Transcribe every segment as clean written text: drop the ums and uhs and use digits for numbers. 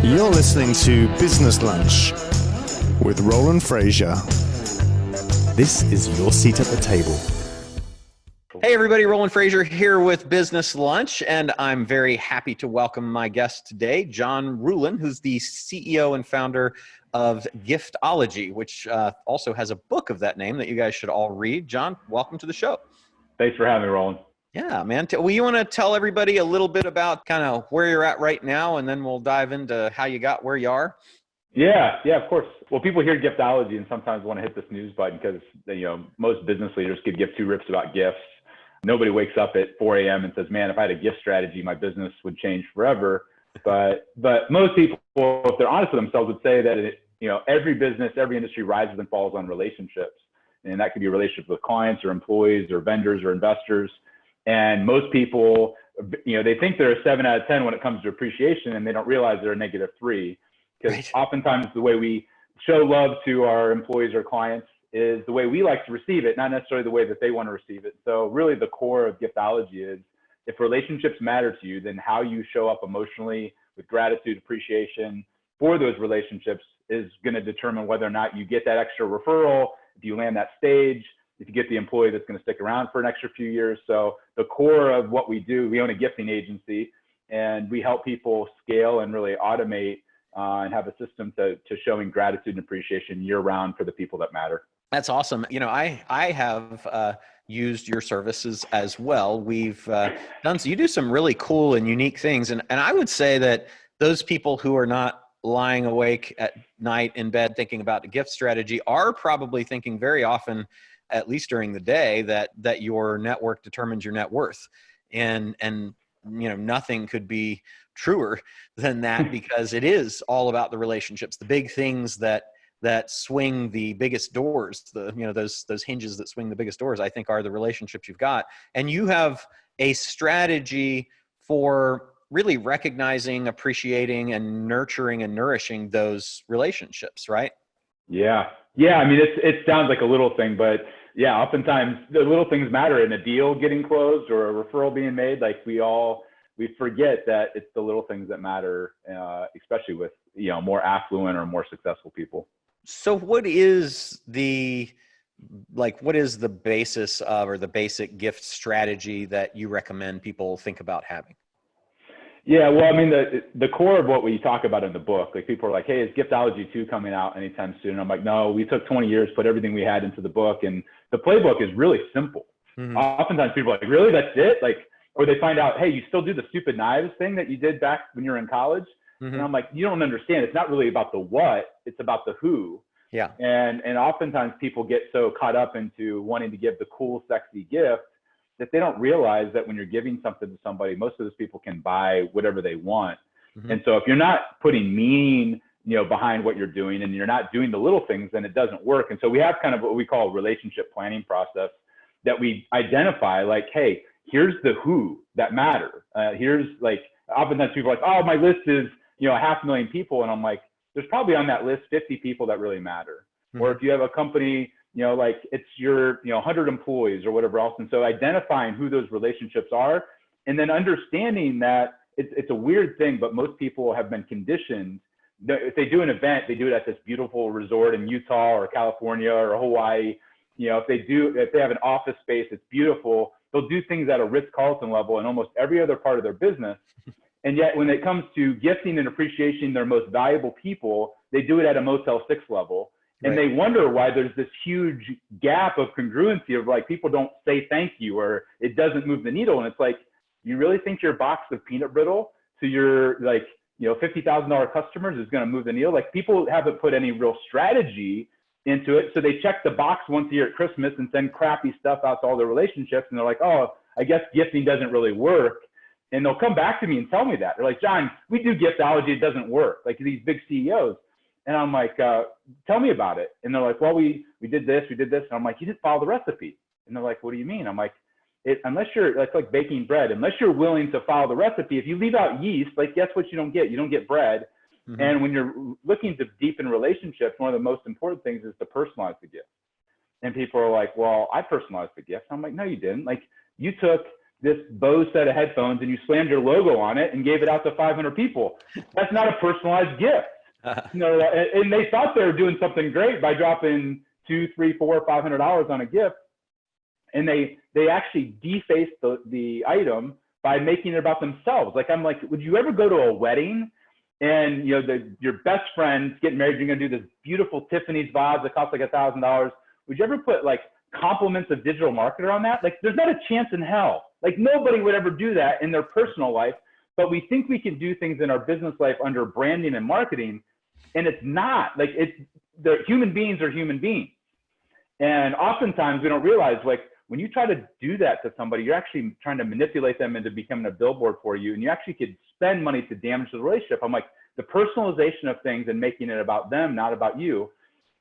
You're listening to Business Lunch with Roland Frasier. This is your seat at the table. Hey everybody, Roland Frasier here with Business Lunch, and I'm very happy to welcome my guest today, John Ruhlin, who's the CEO and founder of Giftology, which also has a book of that name that you guys should all read. John, welcome to the show. Thanks for having me, Roland. Yeah, man. Well, you want to tell everybody a little bit about kind of where you're at right now, and then we'll dive into how you got where you are? Yeah, of course. Well, people hear Giftology and sometimes want to hit this news button because, most business leaders could give two rips about gifts. Nobody wakes up at 4 a.m. and says, man, if I had a gift strategy, my business would change forever. But most people, if they're honest with themselves, would say that every business, every industry rises and falls on relationships. And that could be relationships with clients or employees or vendors or investors. And most people, they think they're a 7 out of 10 when it comes to appreciation, and they don't realize they're a -3. Because oftentimes the way we show love to our employees or clients is the way we like to receive it, not necessarily the way that they want to receive it. So really the core of Giftology is, if relationships matter to you, then how you show up emotionally with gratitude, appreciation for those relationships is going to determine whether or not you get that extra referral, if you land that stage, if you get the employee that's going to stick around for an extra few years. So the core of what we do, we own a gifting agency, and we help people scale and really automate and have a system to showing gratitude and appreciation year round for the people that matter. That's awesome. I have used your services as well. We've done, so you do some really cool and unique things. And I would say that those people who are not lying awake at night in bed thinking about the gift strategy are probably thinking very often, at least during the day, that your network determines your net worth. And nothing could be truer than that, because it is all about the relationships, the big things that swing the biggest doors, those hinges that swing the biggest doors, I think, are the relationships you've got. And you have a strategy for really recognizing, appreciating, and nurturing and nourishing those relationships, right? Yeah. I mean, it sounds like a little thing, but yeah, oftentimes the little things matter in a deal getting closed or a referral being made. Like we forget that it's the little things that matter, especially with, more affluent or more successful people. So what is the basis of, or the basic gift strategy that you recommend people think about having? Yeah, well, I mean, the core of what we talk about in the book, like people are like, hey, is Giftology 2 coming out anytime soon? And I'm like, no, we took 20 years, put everything we had into the book, and the playbook is really simple. Mm-hmm. Oftentimes people are like, really, that's it? Or they find out, hey, you still do the stupid knives thing that you did back when you were in college? Mm-hmm. And I'm like, you don't understand. It's not really about the what, it's about the who. Yeah. And oftentimes people get so caught up into wanting to give the cool, sexy gift that they don't realize that when you're giving something to somebody, most of those people can buy whatever they want. Mm-hmm. And so if you're not putting meaning, behind what you're doing, and you're not doing the little things, then it doesn't work. And so we have kind of what we call a relationship planning process that we identify, like, hey, here's the who that matter. Here's oftentimes people are like, oh, my list is, 500,000 people. And I'm like, there's probably on that list 50 people that really matter. Mm-hmm. Or if you have a company, it's your, 100 employees or whatever else. And so identifying who those relationships are, and then understanding that it's a weird thing, but most people have been conditioned that if they do an event, they do it at this beautiful resort in Utah or California or Hawaii. If they have an office space, it's beautiful. They'll do things at a Ritz-Carlton level in almost every other part of their business. And yet when it comes to gifting and appreciating their most valuable people, they do it at a Motel 6 level. And They wonder why there's this huge gap of congruency of people don't say thank you, or it doesn't move the needle. And it's like, you really think your box of peanut brittle to your $50,000 customers is going to move the needle? People haven't put any real strategy into it. So they check the box once a year at Christmas and send crappy stuff out to all their relationships. And they're like, oh, I guess gifting doesn't really work. And they'll come back to me and tell me that. They're like, John, we do Giftology, it doesn't work. These big CEOs. And I'm like, tell me about it. And they're like, well, we did this. And I'm like, you didn't follow the recipe. And they're like, what do you mean? I'm like, unless you're, it's like baking bread, unless you're willing to follow the recipe, if you leave out yeast, guess what you don't get? You don't get bread. Mm-hmm. And when you're looking to deepen relationships, one of the most important things is to personalize the gift. And people are like, well, I personalized the gift. I'm like, no, you didn't. You took this Bose set of headphones and you slammed your logo on it and gave it out to 500 people. That's not a personalized gift. You know, and they thought they were doing something great by dropping $200, $300, $400, $500 on a gift. And they actually defaced the item by making it about themselves. Like, I'm like, would you ever go to a wedding and, you know, your best friend's getting married, you're gonna do this beautiful Tiffany's vase that costs like $1,000. Would you ever put like compliments of digital marketer on that? Like, there's not a chance in hell. Like, nobody would ever do that in their personal life, but we think we can do things in our business life under branding and marketing, and it's not. Like, the human beings are human beings. And oftentimes we don't realize, like, when you try to do that to somebody, you're actually trying to manipulate them into becoming a billboard for you, and you actually could spend money to damage the relationship. I'm like, the personalization of things and making it about them, not about you.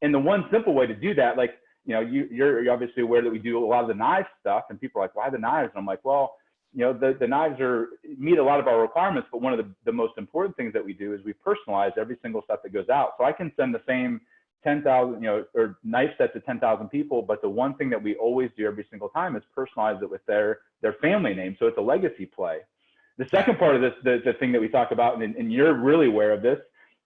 And the one simple way to do that, like, you know, you're obviously aware that we do a lot of the knife stuff, and people are like, why the knives? And I'm like, well, you know, the knives meet a lot of our requirements, but one of the most important things that we do is we personalize every single set that goes out. So I can send the same 10,000, you know, or knife set to 10,000 people, but the one thing that we always do every single time is personalize it with their family name. So it's a legacy play. The second part of this, the thing that we talk about, and you're really aware of this,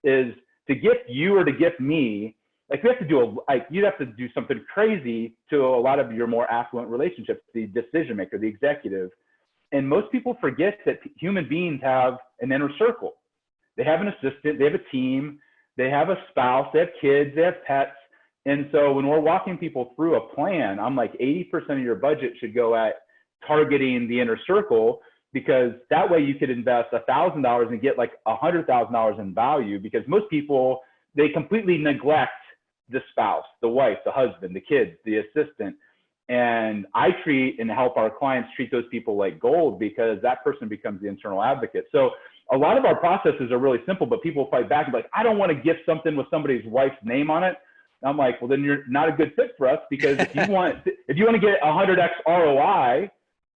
is to gift you or to gift me. Like, we have to do you'd have to do something crazy to a lot of your more affluent relationships, the decision maker, the executive. And most people forget that human beings have an inner circle. They have an assistant, they have a team, they have a spouse, they have kids, they have pets. And so when we're walking people through a plan, I'm like, 80% of your budget should go at targeting the inner circle, because that way you could invest $1,000 and get like $100,000 in value, because most people, they completely neglect the spouse, the wife, the husband, the kids, the assistant. And I treat and help our clients treat those people like gold, because that person becomes the internal advocate. So a lot of our processes are really simple, but people fight back and be like, I don't want to gift something with somebody's wife's name on it. And I'm like, well, then you're not a good fit for us, because if you want to get 100x ROI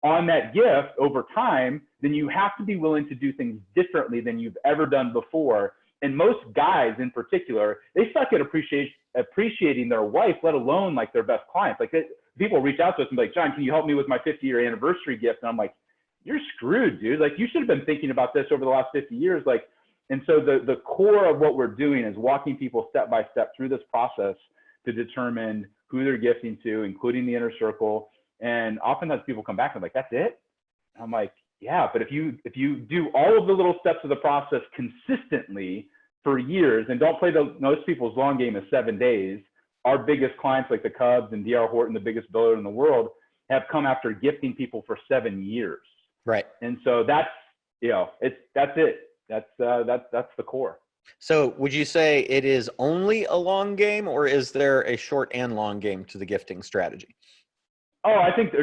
on that gift over time, then you have to be willing to do things differently than you've ever done before. And most guys in particular, they suck at appreciating their wife, let alone like their best clients. Like, people reach out to us and be like, John, can you help me with my 50-year anniversary gift? And I'm like, you're screwed, dude. Like, you should have been thinking about this over the last 50 years. Like, and so the core of what we're doing is walking people step by step through this process to determine who they're gifting to, including the inner circle. And oftentimes people come back and like, that's it? And I'm like, yeah, but if you do all of the little steps of the process consistently for years, and don't play most people's long game is 7 days. Our biggest clients, like the Cubs and D.R. Horton, the biggest builder in the world, have come after gifting people for 7 years. Right. And so that's, you know, that's it. That's the core. So would you say it is only a long game, or is there a short and long game to the gifting strategy? Oh, I think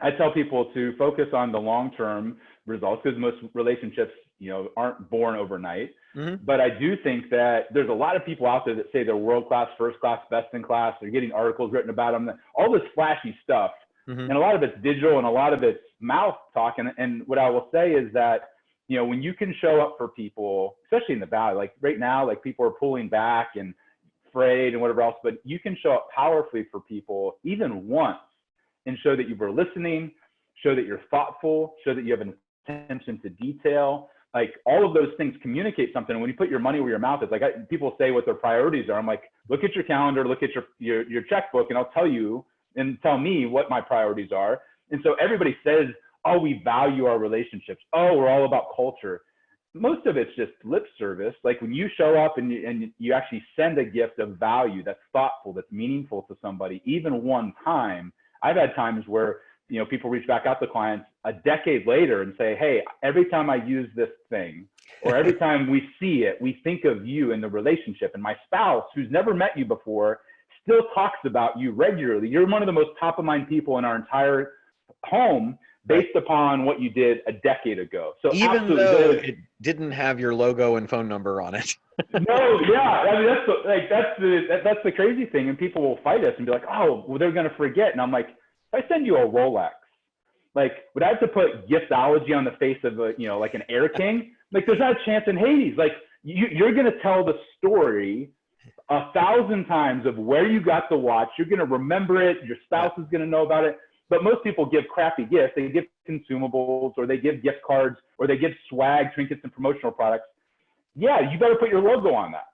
I tell people to focus on the long-term results, because most relationships, you know, aren't born overnight. Mm-hmm. But I do think that there's a lot of people out there that say they're world-class, first-class, best-in-class. They're getting articles written about them, all this flashy stuff. Mm-hmm. And a lot of it's digital and a lot of it's mouth talk. And what I will say is that, you know, when you can show up for people, especially in the valley, like right now, like people are pulling back and afraid and whatever else, but you can show up powerfully for people even once and show that you were listening, show that you're thoughtful, show that you have an attention to detail. Like, all of those things communicate something. When you put your money where your mouth is, like, people say what their priorities are. I'm like, look at your calendar, look at your checkbook, and I'll tell you and tell me what my priorities are. And so everybody says, oh, we value our relationships. Oh, we're all about culture. Most of it's just lip service. Like, when you show up and you actually send a gift of value that's thoughtful, that's meaningful to somebody, even one time. I've had times where, you know, people reach back out to clients a decade later and say, hey, every time I use this thing, or every time we see it, we think of you in the relationship. And my spouse, who's never met you before, still talks about you regularly. You're one of the most top of mind people in our entire home, based upon what you did a decade ago. So even though it didn't have your logo and phone number on it. No, yeah, I mean, that's the crazy thing. And people will fight us and be like, oh, well, they're going to forget. And I'm like, if I send you a Rolex, like, would I have to put Giftology on the face of a, you know, like an Air King? Like, there's not a chance in Hades. Like, you're going to tell the story 1,000 times of where you got the watch. You're going to remember it. Your spouse is going to know about it. but most people give crappy gifts. They give consumables, or they give gift cards, or they give swag, trinkets, and promotional products. Yeah, you better put your logo on that.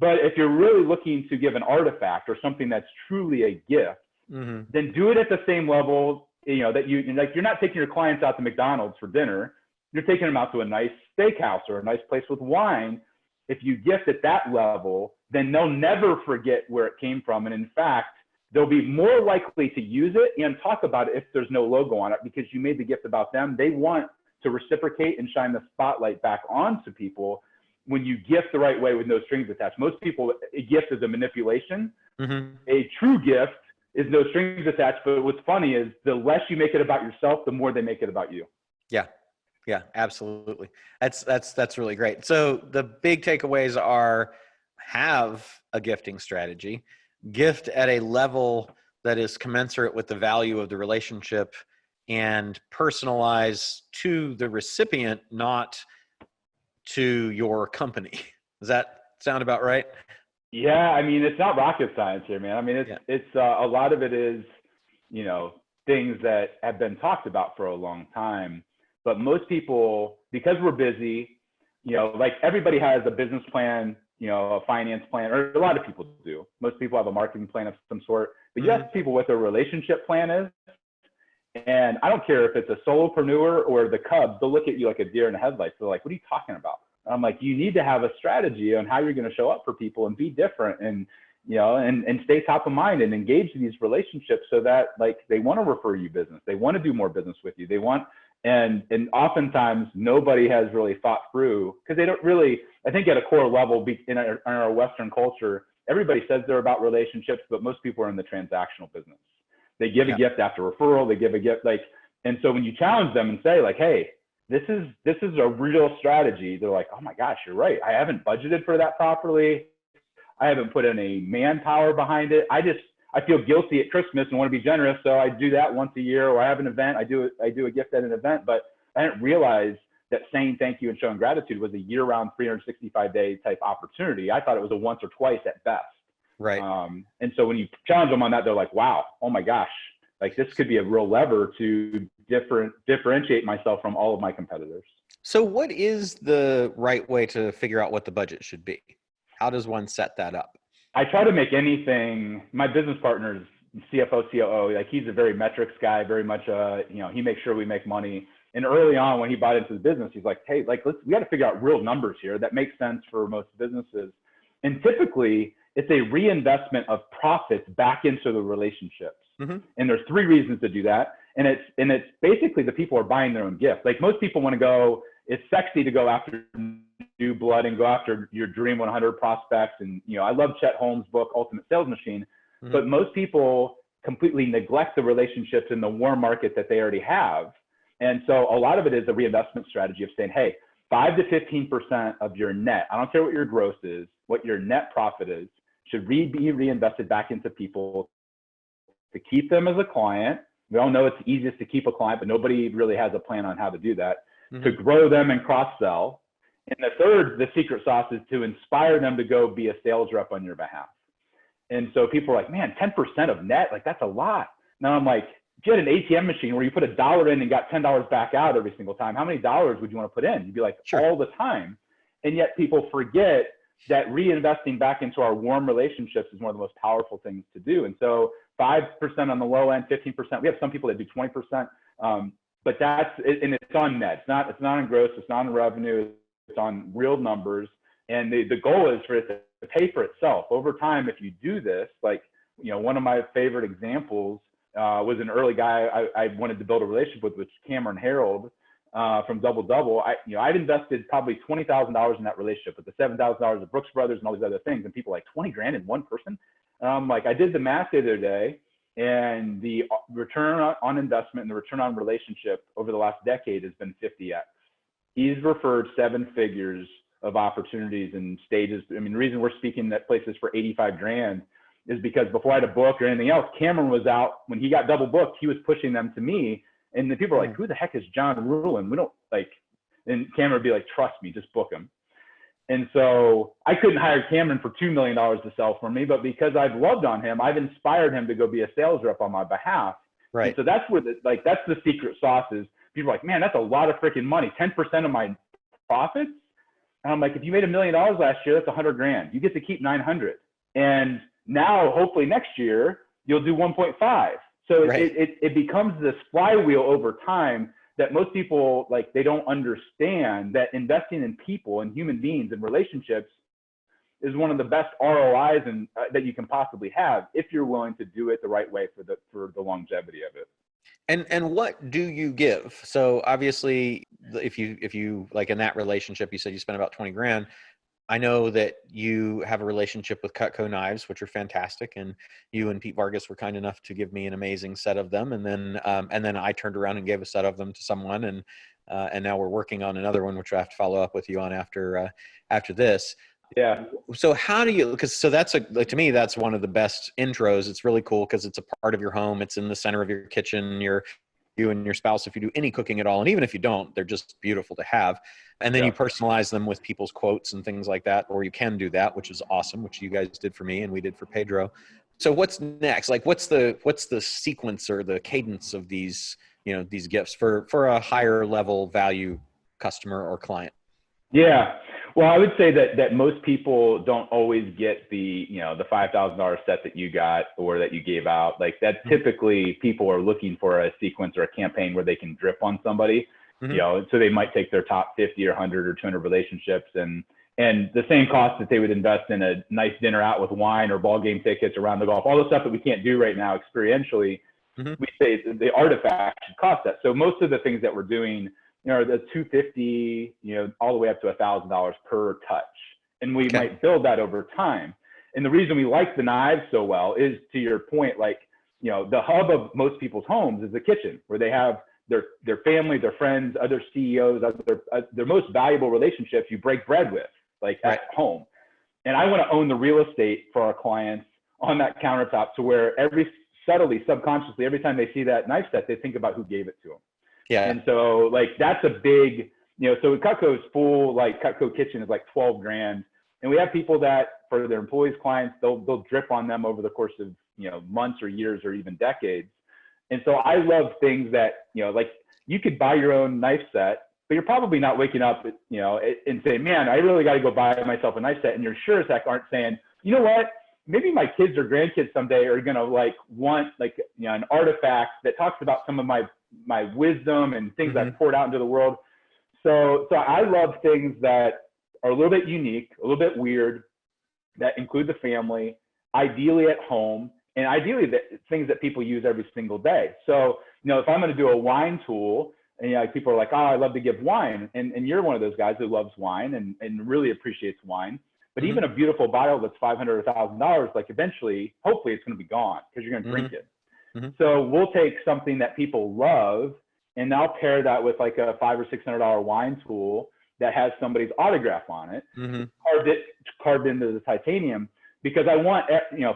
But if you're really looking to give an artifact or something that's truly a gift, then do it at the same level, that you're not taking your clients out to McDonald's for dinner. You're taking them out to a nice steakhouse or a nice place with wine. If you gift at that level, then they'll never forget where it came from. And in fact, they'll be more likely to use it and talk about it if there's no logo on it, because you made the gift about them. They want to reciprocate and shine the spotlight back onto people when you gift the right way with no strings attached. Most people, a gift is a manipulation. A true gift is no strings attached. But what's funny is the less you make it about yourself, the more they make it about you. Yeah, absolutely. That's really great. So the big takeaways are: have a gifting strategy, gift at a level that is commensurate with the value of the relationship, and personalize to the recipient, not to your company. Does that sound about right? Yeah, I mean, it's not rocket science here, man. I mean, it's a lot of it is, things that have been talked about for a long time. But most people, because we're busy, like everybody has a business plan, a finance plan, or a lot of people do. Most people have a marketing plan of some sort. But you ask people what their relationship plan is, and I don't care if it's a solopreneur or the Cubs, they'll look at you like a deer in the headlights. They're like, what are you talking about? And I'm like, you need to have a strategy on how you're going to show up for people and be different, and and stay top of mind and engage in these relationships so that like they want to refer you business. They want to do more business with you. They want, and oftentimes nobody has really thought through, because they don't really, I think at a core level in our Western culture, everybody says they're about relationships, but most people are in the transactional business. They give a gift after referral. They give a gift and so when you challenge them and say like, hey, this is a real strategy, they're like, oh my gosh, you're right. I haven't budgeted for that properly. I haven't put any manpower behind it. I feel guilty at Christmas and want to be generous, so I do that once a year, or I have an event, I do a gift at an event, but I didn't realize that saying thank you and showing gratitude was a year-round 365-day type opportunity. I thought it was a once or twice at best. Right. And so when you challenge them on that, they're like, wow, oh my gosh, like this could be a real lever to differentiate myself from all of my competitors. So what is the right way to figure out what the budget should be? How does one set that up? I try to make anything, my business partner's CFO, COO, like he's a very metrics guy, very much, he makes sure we make money. And early on when he bought into the business, he's like, hey, like we got to figure out real numbers here that make sense for most businesses. And typically it's a reinvestment of profits back into the relationships. And there's 3 reasons to do that. And it's basically the people are buying their own gift. Like most people want to go, it's sexy to go after new blood and go after your dream 100 prospects. And, I love Chet Holmes' book, Ultimate Sales Machine, but most people completely neglect the relationships in the warm market that they already have. And so a lot of it is a reinvestment strategy of saying, hey, 5 to 15% of your net, I don't care what your gross is, what your net profit is, should be reinvested back into people to keep them as a client. We all know it's easiest to keep a client, but nobody really has a plan on how to do that, to grow them and cross-sell. And the third, the secret sauce, is to inspire them to go be a sales rep on your behalf. And so people are like, man, 10% of net, like that's a lot. Now I'm like, if you had an ATM machine where you put $1 in and got $10 back out every single time, how many dollars would you want to put in? You'd be like, sure, all the time. And yet people forget that reinvesting back into our warm relationships is one of the most powerful things to do. And so 5% on the low end, 15%. We have some people that do 20%, but and it's on net. It's not on gross. It's not on revenue. It's on real numbers. And the goal is for it to pay for itself over time. If you do this, like, one of my favorite examples was an early guy I wanted to build a relationship with, which is Cameron Harold from Double Double. I've invested probably $20,000 in that relationship with the $7,000 of Brooks Brothers and all these other things. And people are like, 20 grand in one person? Like I did the math the other day, and the return on investment and the return on relationship over the last decade has been 50x. He's referred 7 figures of opportunities and stages. I mean, the reason we're speaking at places for 85 grand is because before I had a book or anything else, Cameron was out. When he got double booked, he was pushing them to me. And the people are like, who the heck is John Ruhlin? We don't like, and Cameron would be like, trust me, just book him. And so I couldn't hire Cameron for $2 million to sell for me, but because I've loved on him, I've inspired him to go be a sales rep on my behalf. Right. And so that's where that's the secret sauce is. People are like, man, that's a lot of freaking money. 10% of my profits. And I'm like, if you made $1 million last year, that's $100,000. You get to keep 900. And now hopefully next year you'll do 1.5. So Right. it becomes this flywheel over time that most people, like, they don't understand that investing in people and human beings and relationships is one of the best ROIs that you can possibly have if you're willing to do it the right way for the longevity of it. And what do you give? So obviously, if you like in that relationship, you said you spent about 20 grand. I know that you have a relationship with Cutco knives, which are fantastic, and you and Pete Vargas were kind enough to give me an amazing set of them, and then I turned around and gave a set of them to someone, and now we're working on another one, which I have to follow up with you on after this. Yeah. So how do you, so that's to me, that's one of the best intros. It's really cool because it's a part of your home. It's in the center of your kitchen. You and your spouse, if you do any cooking at all, and even if you don't, they're just beautiful to have. And then you personalize them with people's quotes and things like that, or you can do that, which is awesome, which you guys did for me and we did for Pedro. So what's next? Like, what's the sequence or the cadence of these gifts for a higher level value customer or client? Yeah. Well, I would say that most people don't always get the $5,000 set that you got or that you gave out. Like, that typically people are looking for a sequence or a campaign where they can drip on somebody, so they might take their top 50 or 100 or 200 relationships and the same cost that they would invest in a nice dinner out with wine or ball game tickets around the golf, all the stuff that we can't do right now experientially, we say the artifact should cost that. So most of the things that we're doing, the $250, all the way up to $1,000 per touch. And we might build that over time. And the reason we like the knives so well is, to your point, like, the hub of most people's homes is the kitchen, where they have their family, their friends, other CEOs, their most valuable relationships you break bread with, like at home. And I want to own the real estate for our clients on that countertop, to where subconsciously, every time they see that knife set, they think about who gave it to them. Yeah. And so, like, that's a big, so Cutco's full, like, Cutco kitchen is like $12,000. And we have people that, for their employees, clients, they'll drip on them over the course of, months or years or even decades. And so I love things that, like, you could buy your own knife set, but you're probably not waking up, and saying, man, I really got to go buy myself a knife set. And you're sure as heck aren't saying, you know what, maybe my kids or grandkids someday are going to, like, want, like, an artifact that talks about some of my wisdom and things I've poured out into the world. So I love things that are a little bit unique, a little bit weird, that include the family, ideally at home, and ideally things that people use every single day. So, if I'm going to do a wine tool, and people are like, oh, I love to give wine. And you're one of those guys who loves wine and really appreciates wine. But even a beautiful bottle that's $500 or $1,000, like, eventually, hopefully it's going to be gone because you're going to drink it. So we'll take something that people love, and I'll pair that with, like, a $500 or $600 wine tool that has somebody's autograph on it, carved into the titanium, because I want,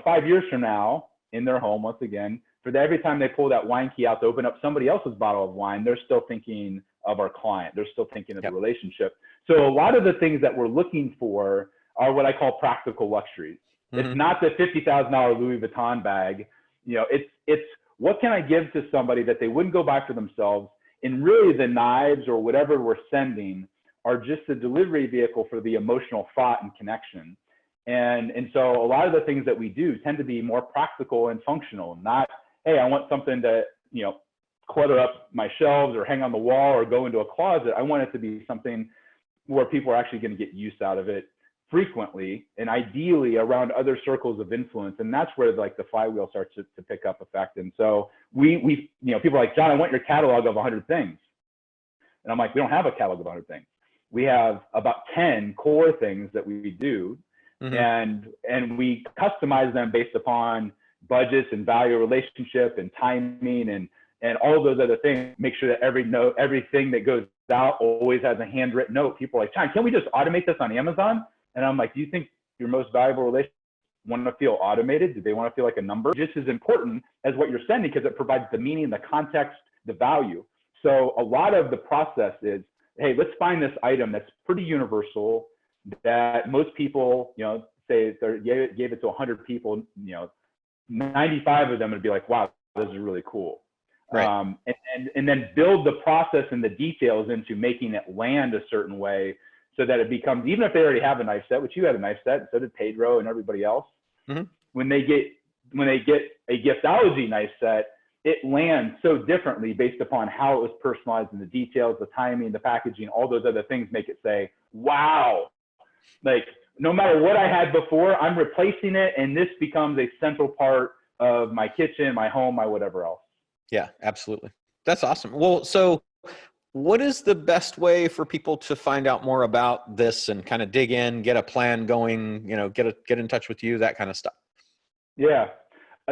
5 years from now in their home, once again, for every time they pull that wine key out to open up somebody else's bottle of wine, they're still thinking of our client. They're still thinking of the relationship. So a lot of the things that we're looking for are what I call practical luxuries. It's not the $50,000 Louis Vuitton bag. It's what can I give to somebody that they wouldn't go buy for themselves? And really, the knives or whatever we're sending are just a delivery vehicle for the emotional thought and connection. And so a lot of the things that we do tend to be more practical and functional, not, hey, I want something to, clutter up my shelves or hang on the wall or go into a closet. I want it to be something where people are actually going to get use out of it frequently, and ideally around other circles of influence. And that's where, like, the flywheel starts to pick up effect. And so we people are like, John, I want your catalog of 100 things. And I'm like, we don't have a catalog of 100 things. We have about 10 core things that we do. And we customize them based upon budgets and value relationship and timing and all of those other things. Make sure that everything that goes out always has a handwritten note. People are like, John, can we just automate this on Amazon? And I'm like, do you think your most valuable relationship want to feel automated? Do they want to feel like a number? Just as important as what you're sending, because it provides the meaning, the context, the value. So a lot of the process is, hey, let's find this item that's pretty universal, that most people, say they gave it to 100 people, 95 of them would be like, wow, this is really cool. Right. And then build the process and the details into making it land a certain way so that it becomes, even if they already have a knife set, which you had a knife set, and so did Pedro and everybody else, when they get a Giftology knife set, it lands so differently based upon how it was personalized, and the details, the timing, the packaging, all those other things make it say, wow, like no matter what I had before, I'm replacing it, and this becomes a central part of my kitchen, my home, my whatever else. Yeah, absolutely. That's awesome. Well, so what is the best way for people to find out more about this and kind of dig in, get a plan going, get in touch with you, that kind of stuff? Yeah.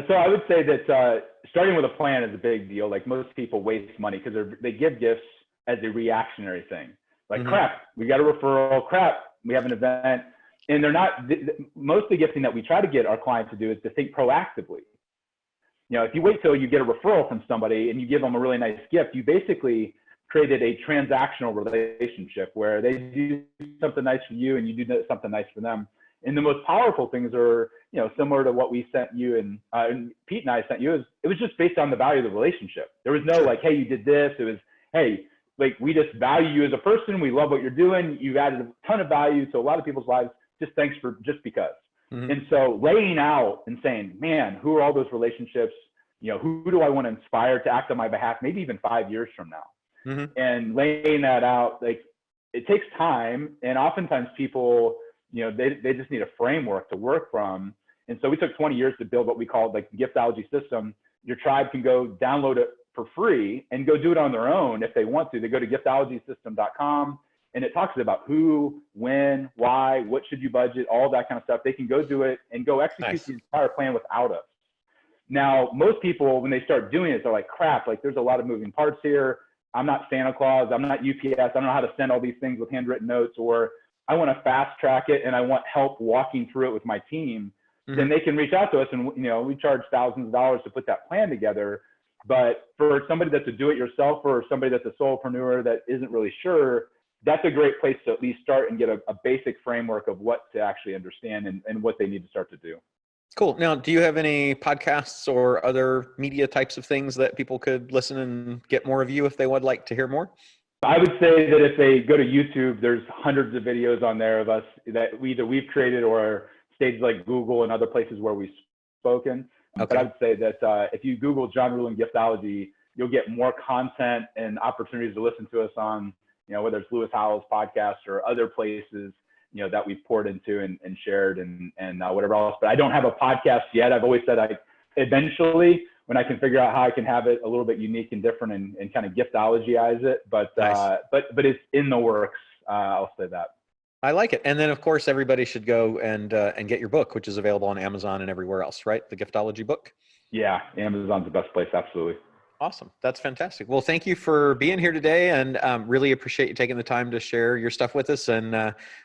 So I would say that starting with a plan is a big deal. Like, most people waste money because they give gifts as a reactionary thing. Like, crap, we got a referral, crap, we have an event. And they're not, most of the gifting that we try to get our clients to do is to think proactively. If you wait till you get a referral from somebody and you give them a really nice gift, you basically created a transactional relationship where they do something nice for you and you do something nice for them. And the most powerful things are, similar to what we sent you and Pete and I sent you, it was just based on the value of the relationship. There was no like, hey, you did this. It was, hey, like, we just value you as a person. We love what you're doing. You've added a ton of value to a lot of people's lives. Just thanks for just because. And so laying out and saying, man, who are all those relationships? Who do I want to inspire to act on my behalf, maybe even 5 years from now? And laying that out, like, it takes time. And oftentimes people, they just need a framework to work from. And so we took 20 years to build what we called like the Giftology system. Your tribe can go download it for free and go do it on their own if they want to. They go to giftologysystem.com. And it talks about who, when, why, what should you budget, all that kind of stuff. They can go do it and go execute the entire plan without us. Now, most people, when they start doing it, they're like, crap, like, there's a lot of moving parts here. I'm not Santa Claus. I'm not UPS. I don't know how to send all these things with handwritten notes, or I want to fast track it and I want help walking through it with my team. Then they can reach out to us, and we charge thousands of dollars to put that plan together. But for somebody that's a do-it-yourself or somebody that's a solopreneur that isn't really sure, that's a great place to at least start and get a basic framework of what to actually understand and what they need to start to do. Cool. Now, do you have any podcasts or other media types of things that people could listen and get more of you if they would like to hear more? I would say that if they go to YouTube, there's hundreds of videos on there of us that either we've created or stages like Google and other places where we've spoken. Okay. But I would say that if you Google John Ruhlin Giftology, you'll get more content and opportunities to listen to us on, whether it's Lewis Howell's podcast or other places, that we've poured into and shared and whatever else. But I don't have a podcast yet. I've always said eventually, when I can figure out how I can have it a little bit unique and different and kind of Giftologyize it, but it's in the works. I'll say that. I like it. And then, of course, everybody should go and get your book, which is available on Amazon and everywhere else, right? The Giftology book. Yeah, Amazon's the best place. Absolutely. Awesome. That's fantastic. Well, thank you for being here today, and really appreciate you taking the time to share your stuff with us. And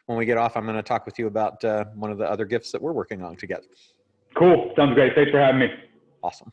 when we get off, I'm going to talk with you about one of the other gifts that we're working on together. Cool. Sounds great. Thanks for having me. Awesome.